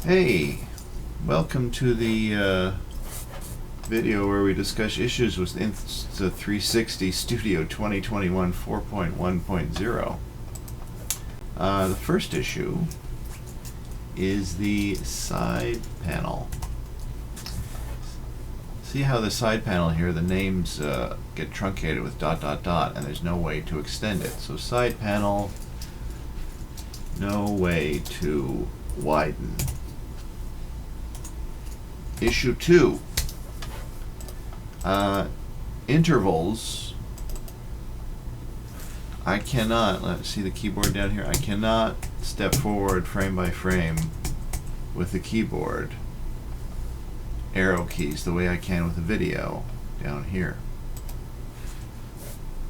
Hey, welcome to the video where we discuss issues with Insta360 Studio 2021 4.1.0. The first issue is the side panel. See how the side panel here, the names get truncated with ... and there's no way to extend it. So side panel, no way to widen. Issue 2. Intervals. I cannot, let's see the keyboard down here, I cannot step forward frame by frame with the keyboard arrow keys the way I can with the video down here.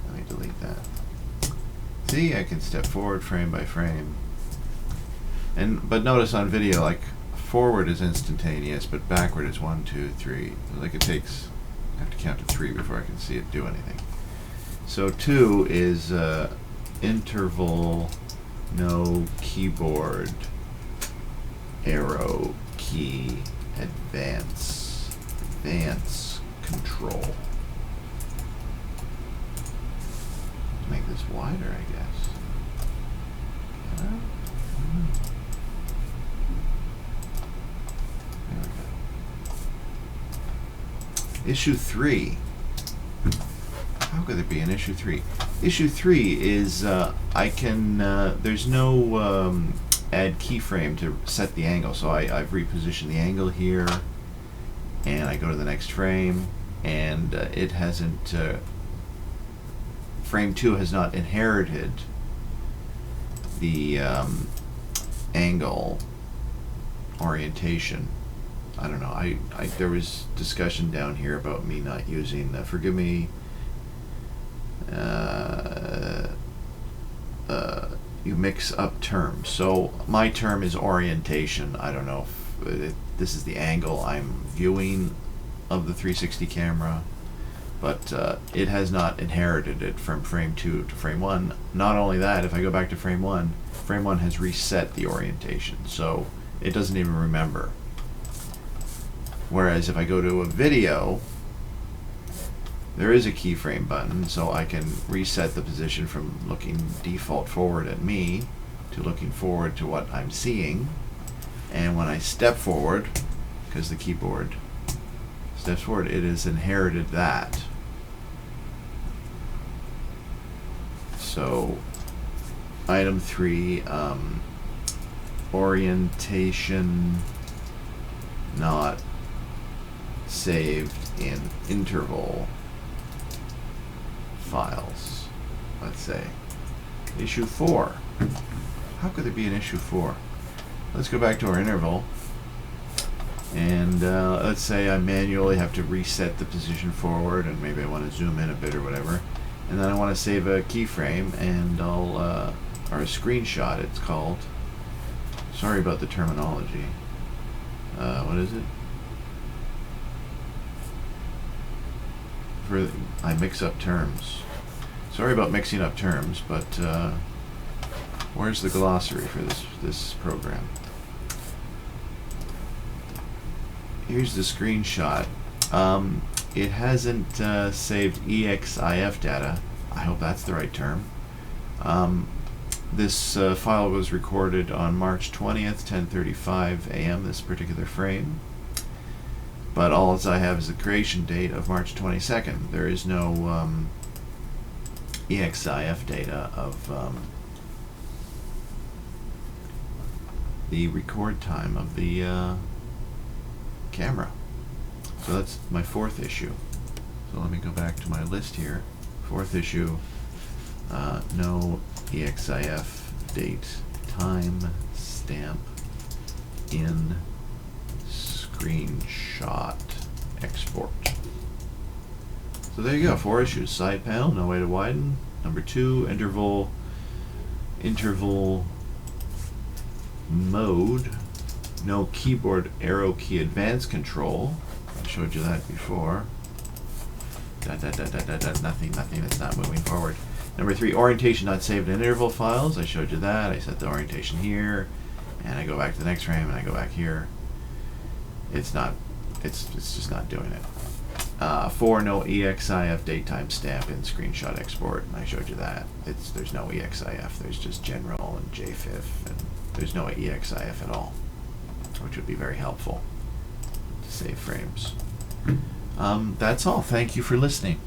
Let me delete that. See, I can step forward frame by frame. But notice on video, like, forward is instantaneous, but backward is 1, 2, 3. Like it takes, I have to count to 3 before I can see it do anything. So 2 is interval, no keyboard, arrow key, advance control. Make this wider, I guess. Can I? Issue 3. How could there be an issue 3? Issue 3 is I can, there's no add keyframe to set the angle, so I've repositioned the angle here, and I go to the next frame, and it hasn't, frame 2 has not inherited the angle orientation. I don't know. There was discussion down here about me not using. Forgive me. You mix up terms. So my term is orientation. I don't know if this is the angle I'm viewing of the 360 camera, but it has not inherited it from frame 2 to frame 1. Not only that, if I go back to frame 1 has reset the orientation, so it doesn't even remember. Whereas if I go to a video, there is a keyframe button, so I can reset the position from looking default forward at me to looking forward to what I'm seeing. And when I step forward, because the keyboard steps forward, it has inherited that. So item 3, orientation not saved in interval files, let's say. Issue 4. How could there be an issue 4? Let's go back to our interval, and let's say I manually have to reset the position forward, and maybe I want to zoom in a bit or whatever, and then I want to save a keyframe, and I'll or a screenshot it's called. Sorry about the terminology. What is it? I mix up terms. Sorry about mixing up terms, but where's the glossary for this program? Here's the screenshot. It hasn't saved EXIF data. I hope that's the right term. This file was recorded on March 20th, 10:35 a.m., this particular frame. But all I have is the creation date of March 22nd. There is no EXIF data of the record time of the camera. So that's my 4th issue. So let me go back to my list here. 4th issue, no EXIF date, time stamp in screenshot export. So there you go, 4 issues. Side panel, no way to widen. Number 2, interval mode, no keyboard arrow key advance control. I showed you that before. Nothing, it's not moving forward. Number 3, orientation not saved in interval files. I showed you that. I set the orientation here. and I go back to the next frame and I go back here, it's just not doing it. 4, no EXIF datetime stamp in screenshot export. I showed you that. There's no EXIF. There's just general and JFIF, and there's no EXIF at all, which would be very helpful to save frames. That's all. Thank you for listening.